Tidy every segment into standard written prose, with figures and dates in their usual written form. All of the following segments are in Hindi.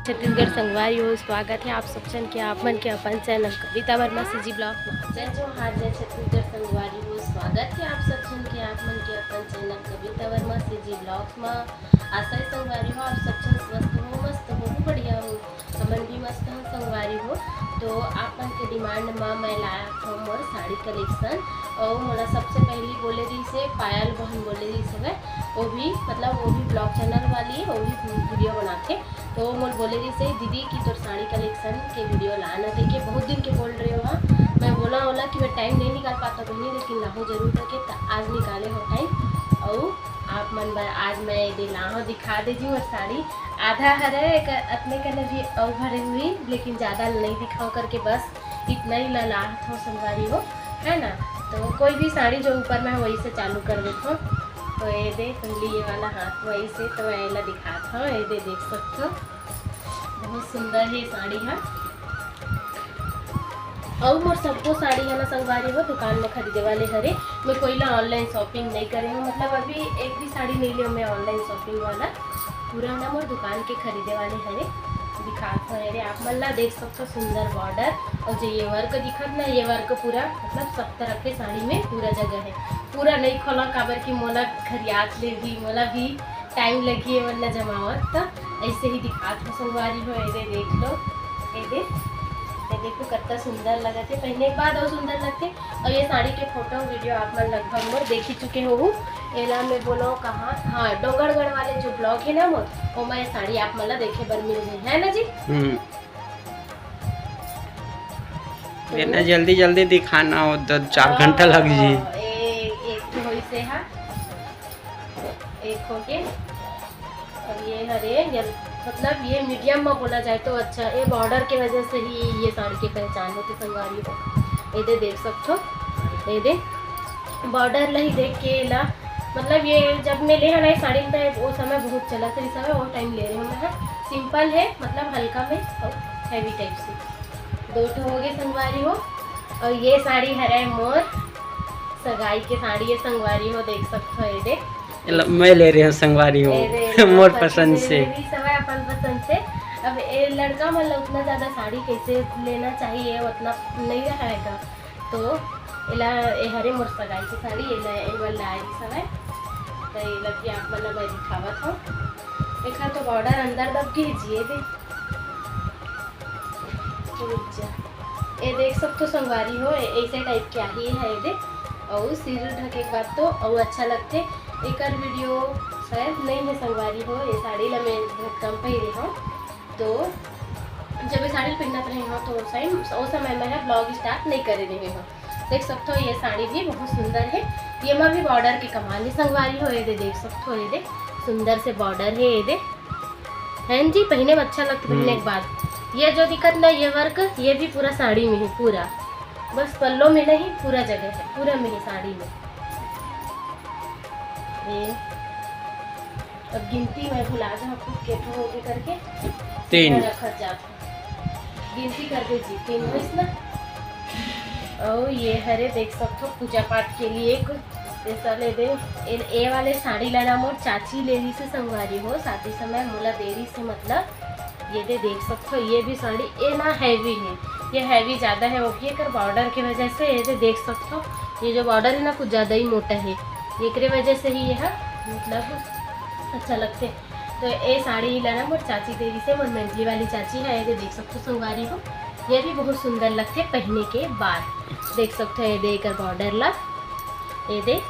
छत्तीसगढ़ संगवारी हो स्वागत है आप सबन के आपमन के अपन चैनल कविता वर्मा सीजी ब्लॉग में जय जोहार जय छत्तीसगढ़ संगवारी हो स्वागत है आप सबन के आपमन के अपन चैनल कविता वर्मा सीजी ब्लॉग में। आशा है संगवारी हो आप सबन स्वस्थ हो मस्त हो बढ़िया हो हमन भी मस्त हो संगवारी हो। तो आपन के डिमांड में मैं लाया था मोर साड़ी कलेक्शन और मोला सबसे पहली बोले दी से पायल बहन बोले दी से वो भी ब्लॉग चैनल वाली है, वो भी वीडियो बनाते तो मोल बोले रही से दीदी की तोर साड़ी कलेक्शन के वीडियो लाना देखिए बहुत दिन के बोल रहे हो। हाँ मैं बोला कि मैं टाइम नहीं निकाल पाता बहनी लेकिन लाहो जरूर करके आज निकाले हो टाइम और आप मन बर आज मैं लाहो दिखा दीजिए और साड़ी आधा हरे अपने कने भी और भरे हुई लेकिन ज़्यादा नहीं दिखाओ करके बस इतना ही ला था संगवारी हो है ना। तो कोई भी साड़ी जो ऊपर में वही से चालू कर देता हूँ। तो ये दे पहले ये वाला हाथ वही से तो मैं दिखाता हूँ ये दे देख सकते हो बहुत सुंदर है साड़ी है और मोर सबको साड़ी है ना संगवारी हो दुकान में खरीदे वाले हरे मैं कोई ला ऑनलाइन शॉपिंग नहीं करे हूँ अभी एक भी साड़ी नहीं लियो मैं ऑनलाइन शॉपिंग वाला पूरा ना मोर दुकान के खरीदे वाले हरे दिखाता हूँ। अरे आप मल्ला देख सकते हो सुंदर बॉर्डर और जो ये वर्क दिखत ना ये वर्क पूरा सब तरह के साड़ी में पूरा जगह है पूरा नहीं खोला काबर की मोला खरियात ले भी मोला भी टाइम लगी है वरना जमावत तो ऐसे ही दिखात हो संगवारी हो। ये देख लो ये देखो कितना सुंदर लगा थे पहने के बाद और सुंदर लगते और ये साड़ी के फोटो वीडियो आप मन लगभग मोर देख ही चुके हो। एला में बोलो कहाँ हाँ डोंगरगढ़ वाले जो ब्लॉग है ना मोर वो मैं साड़ी आप मतलब देखे बर मिल गई है ना जी। तो जल्दी जल्दी दिखाना हो तो 4 घंटा लग जी एक होई से है एक हो के और ये हरे मतलब ये मीडियम में बोला जाए तो अच्छा ये बॉर्डर के वजह से ही ये साड़ी की पहचान होती संगवारी हो। ये देख सकते हो ये दे बॉर्डर ला ही देख के ला मतलब ये जब मैं ले ना साड़ी में वो समय बहुत चला था इस समय वो टाइम ले रही हूँ मैं सिंपल है मतलब हल्का में और हैवी टाइप से 2 हो गए संगवारी हो। और ये साड़ी हरे मोर सगाई के साड़ी है संगवारी हो देख सकते हो ये देख मैं ले रही हूँ संगवारी हो मोर पसंद से समय अपन पसंद से। अब ये लड़का मतलब उतना ज़्यादा साड़ी कैसे लेना चाहिए उतना नहीं रहेगा तो ये हरे मोर सगाई की साड़ी ये लाई समय तो ये लगी आप मतलब मैं दिखावा था एक तो बॉर्डर अंदर दब कीजिए दे ये देख सकते संगवारी हो ऐसे टाइप क्या ही है ये दे और सिर ढके के बाद तो और अच्छा लगते एक वीडियो शायद नहीं है संगवारी हो ये साड़ी ला मैं बहुत कम पहने हूँ तो जब ये साड़ी पहनत रहे हो तो उस समय में ब्लॉग स्टार्ट नहीं करे रहे हो। देख सकते हो ये साड़ी भी बहुत सुंदर है ये में भी बॉर्डर के कमाल है संगवारी हो ये देख सकते हो ये दे सुंदर से बॉर्डर है ये दे है जी पहने में अच्छा लगता पहनने के बाद। ये जो दिक्कत ना ये वर्क ये भी पूरा साड़ी में है पूरा बस पल्लों में नहीं पूरा जगह है पूरा में ही साड़ी में ये अब गिनती में भुला जाओ खुद के हो गए करके 3 रखा जाता गिनती कर दीजिए 3 हो इसमें। और ये हरे देख सकते हो पूजा पाठ के लिए ऐसा ले दे ये वाले साड़ी लेना मोर चाची ले ली से संगवारी हो शादी समय मोला देरी से मतलब ये देख सकते हो ये भी साड़ी ये ना हैवी है ये हैवी ज़्यादा है वो भी कर बॉर्डर की वजह से ये देख सकते हो ये जो बॉर्डर है ना कुछ ज़्यादा ही मोटा है एक वजह से ही यह मतलब अच्छा लगते। तो ये साड़ी लेना मोर चाची देवी से मोर मेंटली वाली चाची है ये देख सकते हो संगवारी हो ये भी बहुत सुंदर लगते पहनने के बाद देख सकते हो ये देकर बॉर्डर ला ये दे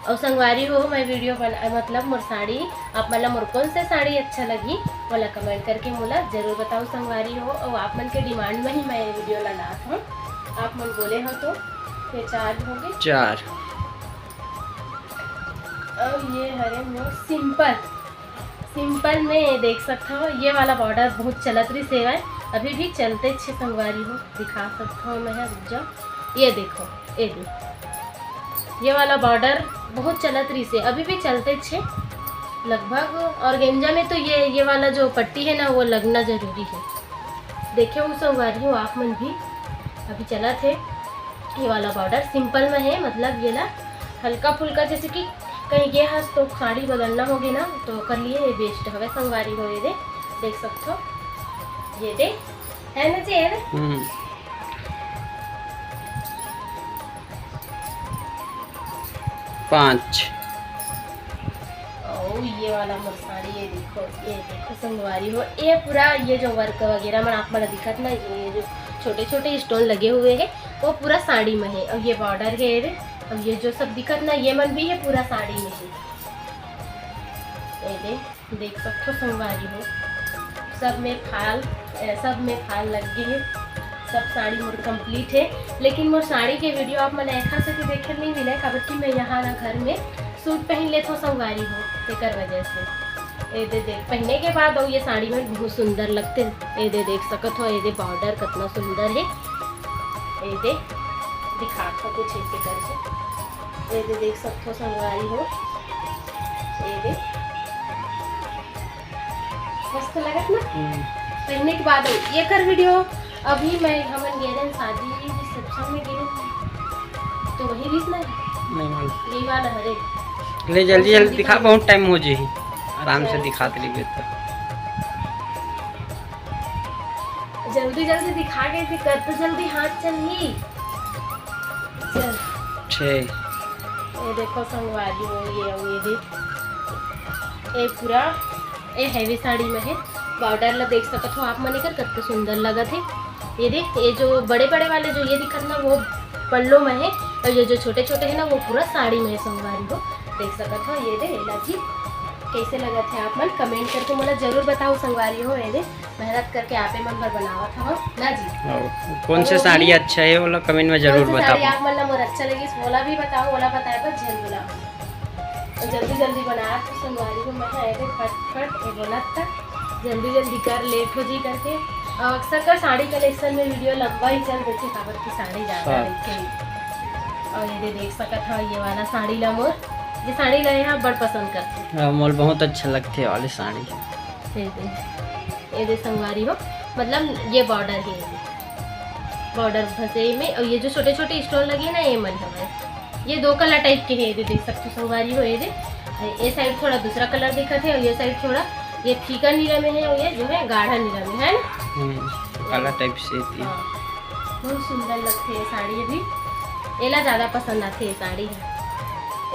और संगवारी हो मैं वीडियो बना मतलब मोर साड़ी आप मतलब मोर कौन से साड़ी अच्छा लगी बोला कमेंट करके मोला जरूर बताओ संगवारी हो और आप मन के डिमांड में ही मैं ये वीडियो ला हूँ आप मन बोले हो तो फिर 4 हो गए 4 और ये हरे मोर सिंपल में देख सकता हो ये वाला बॉर्डर बहुत चलत रही सेवा अभी भी चलते छे संगवारी हो दिखा सकता हूँ मैं रुक जाओ ये देखो ये वाला बॉर्डर बहुत चलत रही से अभी भी चलते छे लगभग। और गेंजा में तो ये वाला जो पट्टी है ना वो लगना जरूरी है देखे वो संगवारी हो आप मन भी अभी चला थे ये वाला बॉर्डर सिंपल में है मतलब ये ला हल्का फुल्का जैसे कि कहीं ये हंस तो साड़ी बदलना होगी ना तो कर लिए ये बेस्ट हवे संगवारी हो ये देख सकते हो ये दे, है ना जी, है ना? 5। ओ ये वाला मोर साड़ी, ये देखो संगवारी हो, ये पूरा ये जो वर्क वगैरह में आप मला दिखत ना, ये जो छोटे छोटे स्टोन लगे हुए हैं वो पूरा साड़ी में है। और ये बॉर्डर है ये, अब ये जो सब दिखत ना ये मन भी है पूरा साड़ी में है। ये देख सकते हो संगवारी हो, सब में फाल लग गए हैं, सब साड़ी मोर कंप्लीट है। लेकिन मोर साड़ी के वीडियो आप मैंने ऐसा से देखे नहीं मिले, काबर कि मैं यहाँ ना घर में सूट पहन ले तो संगवारी हो, तेकर वजह से। ये देख पहनने के बाद और ये साड़ी में बहुत सुंदर लगते हैं। ये देख सकत हो, ये बॉर्डर कितना सुंदर है। ये दिखा कुछ ऐसे करके, ये देख सकते हो संगवारी हो, ये मस्त लगत ना पहनने के बाद। ये कर वीडियो अभी मैं हमन गए शादी रिसेप्शन में गए, तो वही रीस ना नहीं मालूम, यही वाला हरे ले जल्दी जल्दी दिखा, बहुत टाइम हो जाही, आराम से दिखाते रहिए तो। जल्दी जल्दी दिखा के दिक्कत तो जल्दी हाथ चलिए चल। 6। ये देखो संगवारी हो, ये देख, ये पूरा ये हैवी साड़ी में है। बॉर्डर ला देख सकते हो आप मने कर कितना सुंदर लगत है। ये देख, ये जो बड़े बड़े वाले जो ये दिखत ना वो पल्लो में है, और ये जो छोटे छोटे है ना वो पूरा साड़ी में है संगवारी हो, देख सकते हो। ये दे लाजी कैसे लगत है आप मन कमेंट करके मला जरूर बताओ संगवारी हो। ये दे मेहनत करके आपे मन भर बनावा था ना जी। कौन से साड़ी अच्छा है वाला कमेंट में जरूर बताओ। साड़ी आप मन मोर अच्छा लगी बोला भी बताओ, बोला बताए पर जल्द बोला, और जल्दी जल्दी बनाया तो संगवारी को मैं ऐसे फटफट ये बोला था जल्दी जल्दी कर, लेट हो जी करके। और अक्सर का साड़ी कलेक्शन में वीडियो लंबा ही चल देते, काबर की साड़ी ज़्यादा रहती। और ये देख सकत हो, ये वाला साड़ी ला मोर, ये साड़ी ला यहाँ बड़ पसंद करते, मोल बहुत अच्छा लगते है वाली साड़ी। ये दे संगवारी हो, मतलब ये बॉर्डर है, बॉर्डर फंसे में, और ये जो छोटे छोटे स्टोन लगे ना ये मन है, ये 2 कलर टाइप के है। ये देख सकते हो संगवारी हो, ये साइड थोड़ा दूसरा कलर दिखा थे, और ये साइड थोड़ा ये फीका नीला में है, और ये जो है गाढ़ा नीला में है ना, काला टाइप से थी। बहुत सुंदर लगते है साड़ी, अभी एला ज़्यादा पसंद आती है साड़ी।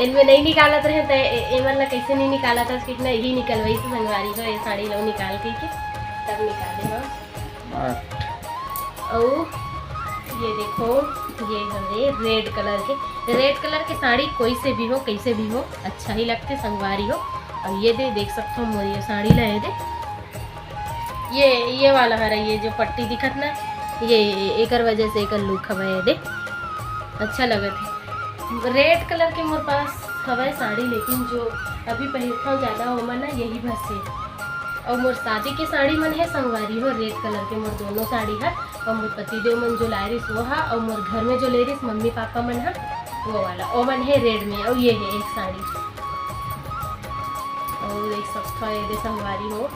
इनमें नहीं निकालत रहे तो ये वाला कैसे नहीं निकाला था, कितना ही निकलवाई से संगवारी हो, ये साड़ी लो निकाल के तब निकाले हो। और ये देखो, ये हमारे रेड कलर के साड़ी कोई से भी हो कैसे भी हो अच्छा ही लगते संगवारी हो। और ये देख सकते हो मोर ये साड़ी लाए दे, ये वाला हरा, ये जो पट्टी दिखत ना ये एक वजह से एक लुक हवा दे अच्छा लगत है। रेड कलर के मोर पास हवा साड़ी, लेकिन जो अभी पहनता हूँ ज़्यादा वो मन ना यही बस है। और मोर शादी के साड़ी मन है संगवारी हो रेड कलर के, मोर दोनों साड़ी है। और मोर पतिदेव मन जो ला रही वो है, और मोर घर में जो ले रही मम्मी पापा मन है वो वाला, वो मन है रेड में। और ये है एक साड़ी, और देख सकते हो ये संगवारी हो,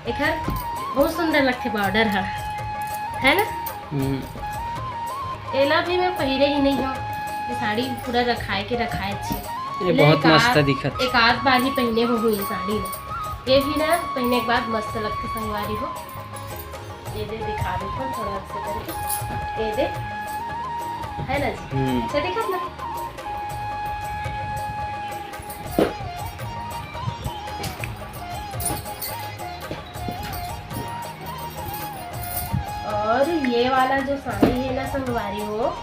एक बहुत सुंदर लगते बॉर्डर है ना। एला भी मैं पहले ही नहीं हूँ, ये साड़ी पूरा रखाए छे, ये बहुत मस्त दिखत। एक आध बार ही पहने हो ये साड़ी में, ये भी ना पहनने के बाद मस्त लगती संगवारी हो। ये दे दिखा देखो थोड़ा से करके, ये दे है ना जी, अच्छा दिखत ना। और ये वाला जो साड़ी है ना संगवारी हो,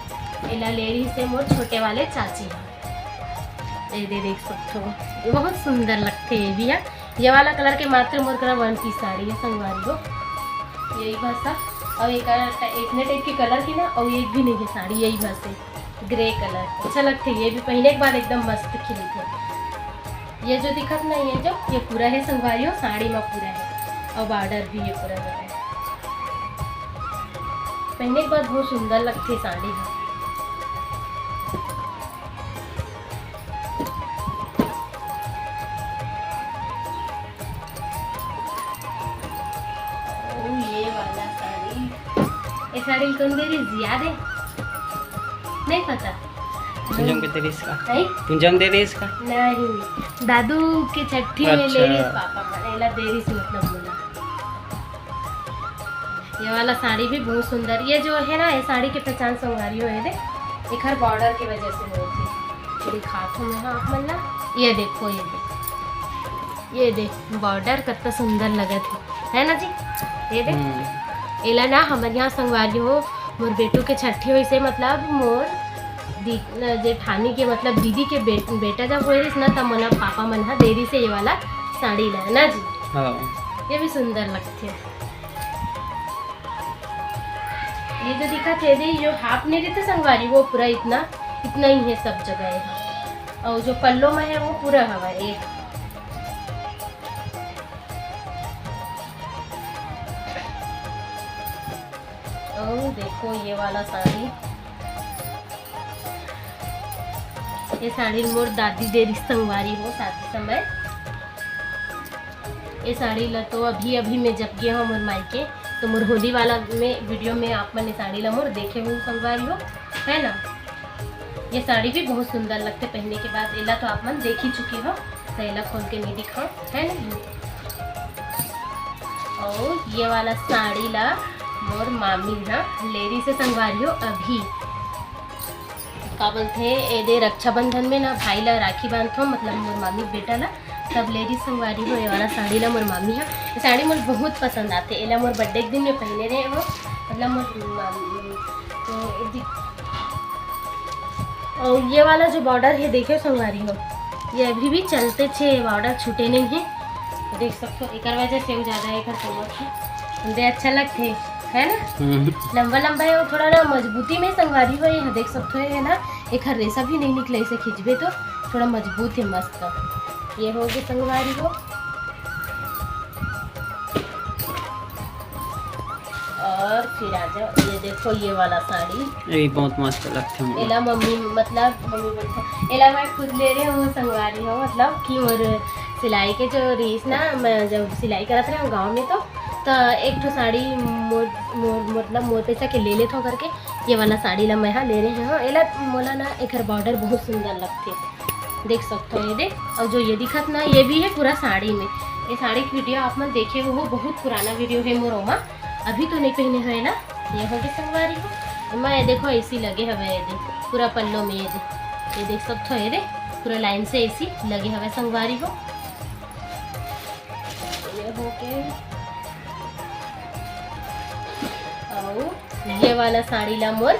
एला ले रही से मोर छोटे वाले चाची है। ये देख सकते हो, ये बहुत सुंदर लगते हैं भी है। ये वाला कलर के मात्र मोर कलर 1 पीस साड़ी है संगवारी हो, यही भाषा। और एक इतने टाइप के कलर की ना, और एक भी नहीं है साड़ी, यही भाषा ग्रे कलर अच्छा लगते है। ये भी पहनने के बाद एकदम मस्त खिली थे। ये जो दिखत ना ये पूरा है संगवारी हो, साड़ी में पूरा है, और बॉर्डर भी ये पूरा है। पहनने के बाद बहुत सुंदर लगती है साड़ी है। ये वाला साड़ी, ये साड़ी कौन दे रही जियाद है नहीं पता, तुझम के तेरे इसका नहीं तुझम दे रही इसका नहीं, दादू के छठी में ले रही पापा मनेला दे रही मतलब बोला। ये वाला साड़ी भी बहुत सुंदर, ये जो है ना ये साड़ी की पहचान संगवारी हो दे एक हर बॉर्डर की वजह से हुई थी। दिखाता हूँ मैं आप मन ला, ये देखो ये देख बॉर्डर कितना सुंदर लगा थी, है ना जी। ये देख एला ना हमारे यहाँ संगवारी हो मोर बेटू के छठी हुई से मतलब मोर जेठानी के मतलब दीदी के बेटा जब हुए ना तब मना पापा मन हा देरी से ये वाला साड़ी ला ना जी। हाँ। ये भी सुंदर लगते है। ये जो दिखा थे दे जो हाफ नहीं रहते संगवारी वो पूरा इतना ही है सब जगह है, और जो पल्लो में है वो पूरा हवा है। और देखो ये वाला साड़ी, ये साड़ी मोर दादी देरी संगवारी हो शादी समय। ये साड़ी ला तो अभी मैं जब गया हूँ मोर मायके तो मोर होली वाला में वीडियो में आप मैंने साड़ी ला मोर देखे हुए संगवारी हो, है ना। ये साड़ी भी बहुत सुंदर लगते पहनने के बाद। एला तो आप मन देख ही चुके हो तो एला खोल के नहीं दिखाओ, है ना। और ये वाला साड़ी ला मोर मामी ना लेरी से संगवारी हो अभी का बोलते एदे रक्षाबंधन में ना भाई ला राखी बांधो मतलब मोर मामी बेटा ला तब लेडी संगवारी हो। ये वाला साड़ी ला मोर मामी है, ये साड़ी मोर बहुत पसंद आते। एला मोर बर्थडे के दिन में पहने रहे हो मतलब मोर तो। और ये वाला जो बॉर्डर है देखो संगवारी हो, ये अभी भी चलते छे, बॉर्डर छूटे नहीं है, देख सकते हो। एक वजह से ज़्यादा एक है अच्छा लगते है ना, लंबा लंबा है और थोड़ा ना मजबूती में संगवारी हो। ये देख सकते हो है ना, एक रेसा भी नहीं निकले, इसे खींचबे तो थोड़ा मजबूत है मस्त। ये होगी संगवारी हो। और फिर आ जाओ ये देखो ये वाला साड़ी, ये बहुत मस्त लगते हैं। एला मम्मी बोलते एला मैं खुद ले रही हूँ संगवारी हो मतलब कि और सिलाई के जो रीस ना मैं जब सिलाई करते रहे गाँव में तो एक तो साड़ी मतलब मोर पैसा के ले लेते हो करके ये वाला साड़ी ला मैं ले रहे हैं। एला मोला ना एक बॉर्डर बहुत सुंदर लगते, देख सकते हो। ये देख, और जो ये दिखत ना ये भी है पूरा साड़ी में। ये साड़ी की वीडियो आप मन देखे हो बहुत पुराना वीडियो है मोरोमा, अभी तो नहीं पहने हुए ना। ये हो गए संगवारी हो, मैं देखो ऐसी लगे हवे ये देख पूरा पल्लो में। ये देख सकते हो, ये देख पूरा लाइन से ऐसी लगे हवे संगवारी हो। ये हो गए। और ये वाला साड़ी ला मोर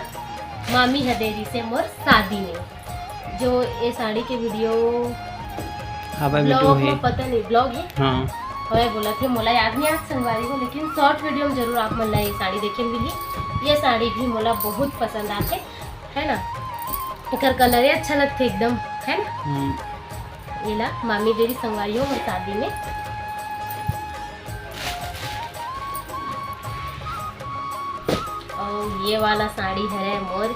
मामी है देरी से मोर शादी में। जो ये साड़ी के वीडियो ब्लॉग में पता नहीं ब्लॉग है हाँ। और बोला थे मोला याद नहीं आज संगवारी को, लेकिन शॉर्ट वीडियो में जरूर आप मन ला ये साड़ी देखे मिली। ये साड़ी भी मोला बहुत पसंद आते है ना, एक कलर ही अच्छा लगते एकदम, है ना। ये ला मामी देरी संगवारी हो मोर शादी में। और ये वाला साड़ी है मोर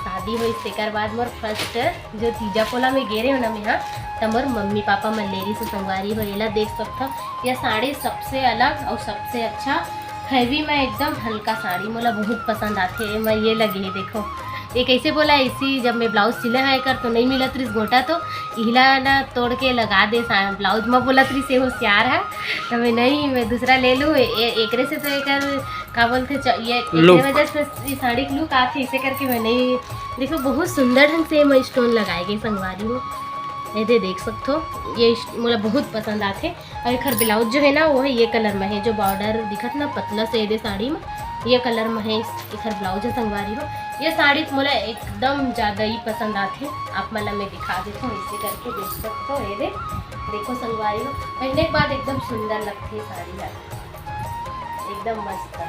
शादी हुई तेकर बाद मोर फर्स्ट जो तीजा पोला में गे रहे हो ना मैं हाँ तब मोर मम्मी पापा मलेरी से संगवारी हो। एला देख सकता यह साड़ी सबसे अलग और सबसे अच्छा हैवी में एकदम हल्का साड़ी मोला बहुत पसंद आते। मैं ये लगी है देखो, ये कैसे बोला इसी जब मैं ब्लाउज सिले है कर तो नहीं मिला त्रिस गोटा तो इला ना तोड़ के लगा दे ब्लाउज में बोला त्रिस से होशियार है तो मैं नहीं मैं दूसरा ले लूँ एक से तो एक का बोलते ये वजह से ये साड़ी की लुक आती इसे करके मैं नहीं। देखो बहुत सुंदर ढंग से मैं स्टोन लगाए गए संगवारी हो, ये देख सकते हो। ये मुझे बहुत पसंद आते। और एक ब्लाउज जो है ना वो है ये कलर में है, जो बॉर्डर दिखत ना पतला से ये साड़ी में ये कलर में है। एक ब्लाउज है संगवारी हो। ये साड़ी मुझे एकदम ज़्यादा ही पसंद आती। आप मतलब मैं दिखा देता हूँ इसे करके देख सकते हो। ये देखो संगवारी हो पहनने के बाद एकदम सुंदर लगती है साड़ी, एकदम मस्त।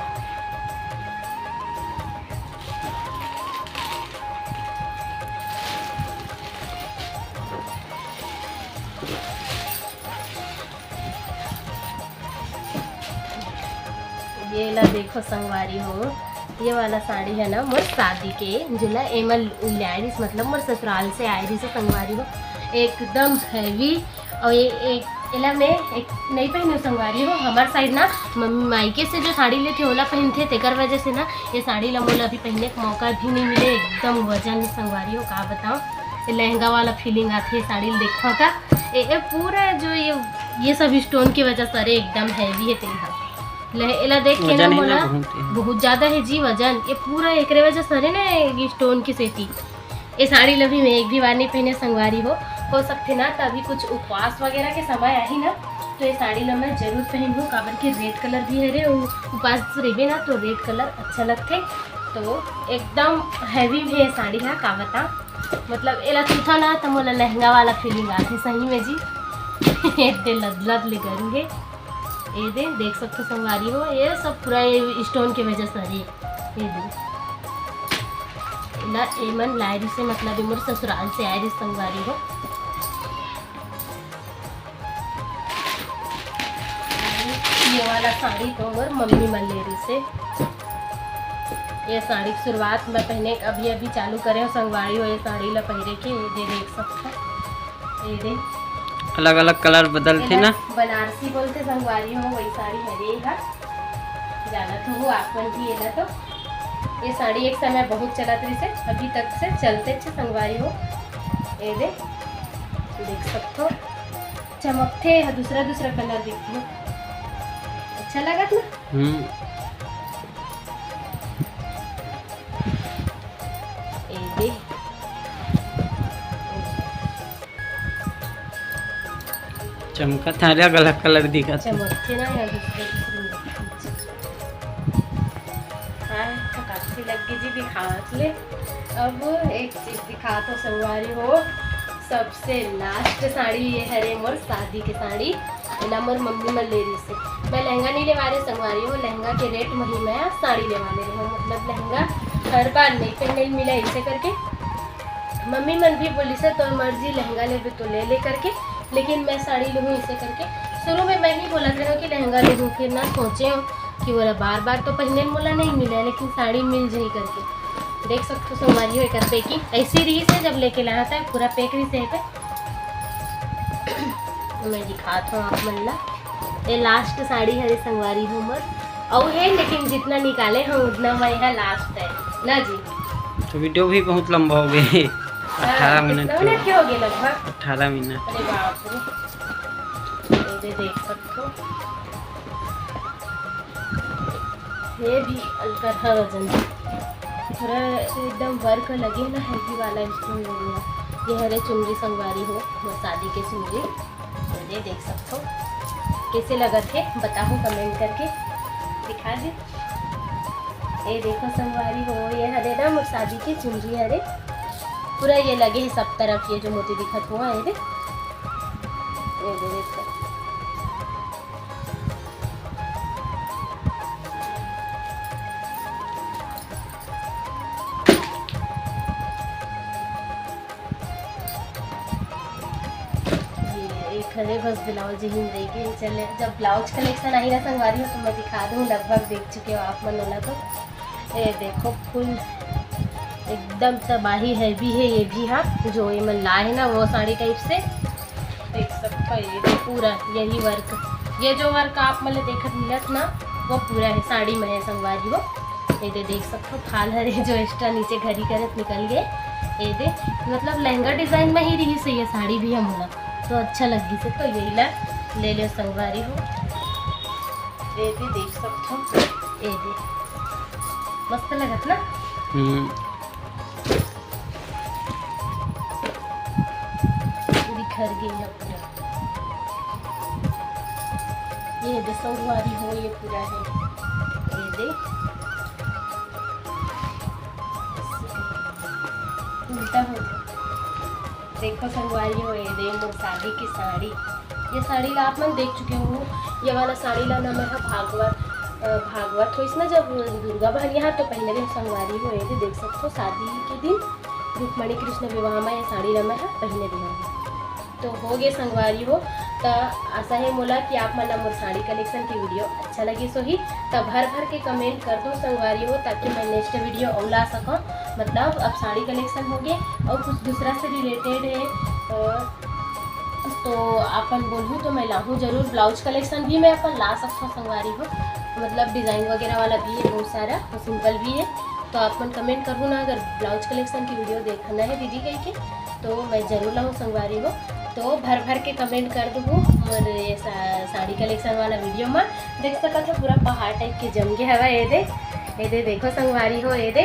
ये ला देखो संगवारी हो, ये वाला साड़ी है ना मोर शादी के जुला एमल लायरिस मतलब मोर ससुराल से आयरी से संगवारी हो एकदम हैवी। और ये एक एला में एक नहीं पहने संगवारी हो हमारे साइड ना मम्मी मायके से जो साड़ी लेते ओला पहनते तेकर वजह से ना ये साड़ी ला मोला अभी पहनने का मौका भी नहीं मिले। एकदम वजन है संगवारी हो, कहा बताओ ये लहंगा वाला फीलिंग आती है साड़ी देखा था। ये पूरा जो ये सब स्टोन की वजह से अरे एकदम हैवी है तेरा एला देख के ना वजन ही मोला ना बहुत है। बहुत ज्यादा है जी वजन, ये पूरा एकरे वजह से है ना ये स्टोन की सेटी। ये साड़ी लभी में एक भी बार नहीं पहने संगवारी हो सकते ना, तभी कुछ उपवास वगैरह के समय आई ना तो ये साड़ी ला मैं जरूर पहनूँ, काबर के रेड कलर भी है रे, उपवास रहे ना तो रेड कलर अच्छा लगते। तो एकदम हैवी भी है साड़ी है का बता, मतलब एला छूथा ना तो मोला लहंगा वाला फीलिंग आती सही में जी। एक दे लद ले करेंगे ये दे देख सकते संगवारी हो, ये सब पूरा ये स्टोन की वजह से है। ये दे ना एमन लायरी से मतलब मोर ससुराल से आयरी संगवारी हो। ये वाला साड़ी तो मोर मम्मी मलेरी से, ये साड़ी की शुरुआत मैं पहने अभी अभी चालू करे हो संगवारी हो, ये साड़ी ला पहने के ये दे देख सकते। ये दे अलग अलग कलर बदलते ना, बनारसी बोलते संगवारी हो, वही साड़ी है ये है जाना तो वो आपन की ये तो ये साड़ी एक समय बहुत चलत रही से, अभी तक से चलते अच्छे संगवारी हो। ये देख सकते हो चमकते दूसरा दूसरा कलर दिखते अच्छा लगा ना। ये चमकत है, अलग अलग कलर दिखा चमकते ना या दूसरे थकासी लग गई जी दिखावत ले। अब एक चीज दिखा तो संगवारी हो, सबसे लास्ट साड़ी ये है रे मोर शादी की साड़ी, एला मोर मम्मी मलेरी से। मैं लहंगा नहीं लेवा रहे संगवारी हो, लहंगा के रेट वही मैं साड़ी लेवा ले रही हूँ, मतलब लहंगा हर बार नहीं पहनने मिला इसे करके। मम्मी मन भी बोली से तो मर्जी लहंगा ले तो ले करके, लेकिन मैं साड़ी लूँ इसे करके। शुरू में मैं नहीं बोला था कि लहंगा ले लूँ, फिर ना सोचे हूँ कि बोला बार बार तो पहनने मोला नहीं मिला, लेकिन साड़ी मिल जाए करके। देख सकते हो संगवारी हो एक पैकिंग ऐसी रही से जब लेके लाया था पूरा पैक रही से है। मैं दिखाता हूँ आप मन ला, ये लास्ट साड़ी है संगवारी हो मोर और है, लेकिन जितना निकाले हम उतना मैं है लास्ट है ना जी। तो वीडियो भी बहुत लंबा हो गए, 18 मिनट के हो गए लगभग 18 मिनट। अरे बाप रे, ये देख सकते हो ये भी अलकर है वजन, थोड़ा एकदम वर्क लगे ना हैवी वाला इसमें लगे। ये हरे चुनरी संगवारी हो, वो शादी के चुनरी, ये देख सकते हो कैसे लगा थे बताओ कमेंट करके दिखा दे। ये देखो संगवारी हो, ये हरे ना मोर शादी की चुनरी हरे, पूरा ये लगे है सब तरफ, ये जो मोती दिखत हुआ है ये देखो। खरे बस ब्लाउज ही देगी चले, जब ब्लाउज कलेक्शन आई ना संगवारी हो तो मैं दिखा दूँ, लगभग देख चुके हो आप मन वाला। तो ये देखो फुल एकदम तबाही हैवी है ये भी, हाँ जो ये मन ला है ना वो साड़ी टाइप से देख सकते हो। ये पूरा यही वर्क, ये जो वर्क आप मतलब देखत मिलत ना वो पूरा है साड़ी में है संगवारी हो। ये देख सकते हो फाल हरे जो एक्स्ट्रा नीचे घड़ी करत निकल गए, ये दे मतलब लहंगा डिजाइन में ही रही से ये साड़ी भी हम बोला तो अच्छा लगी से, तो यही ला ले लो संगवारी हो। ये भी देख सकते हो, ये भी मस्त लगत ना। बिखर गई है पूरा, ये दे संगवारी हो, ये पूरा है ये दे उल्टा हो गया। देखो संगवारी हो, ये दे मोर शादी की साड़ी, ये साड़ी ला आप मन देख चुके हो। ये वाला साड़ी ला नाम है भागवत हो इसमें, जब दुर्गा बहन यहाँ तो पहले दिन संगवारी हो, ये देख सकते हो शादी के दिन रुक्मणी कृष्ण विवाह में ये साड़ी ला है पहले दिन। तो हो गए संगवारी हो, तो आशा है मोला कि आप मन मोर साड़ी कलेक्शन की वीडियो अच्छा लगी सो ही तब भर भर के कमेंट कर दो संगवारी हो, ताकि मैं नेक्स्ट वीडियो और ला सकूँ। मतलब अब साड़ी कलेक्शन हो गए और कुछ दूसरा से रिलेटेड है तो अपन बोलूँ तो मैं लाऊँ जरूर। ब्लाउज कलेक्शन भी मैं अपन ला सकता हूँ संगवारी हो, मतलब डिज़ाइन वगैरह वाला भी है बहुत सारा और सिंपल भी है। तो आप मन कमेंट करूँ ना, अगर ब्लाउज कलेक्शन की वीडियो देखना है दीदी कह के तो मैं ज़रूर लाऊँ संगवारी हो। तो भर भर के कमेंट कर दूँ मोर ये साड़ी कलेक्शन वाला वीडियो में देख सकत हो। पूरा पहाड़ टाइप के जम गया हवा। ये दे देखो संगवारी हो, ये दे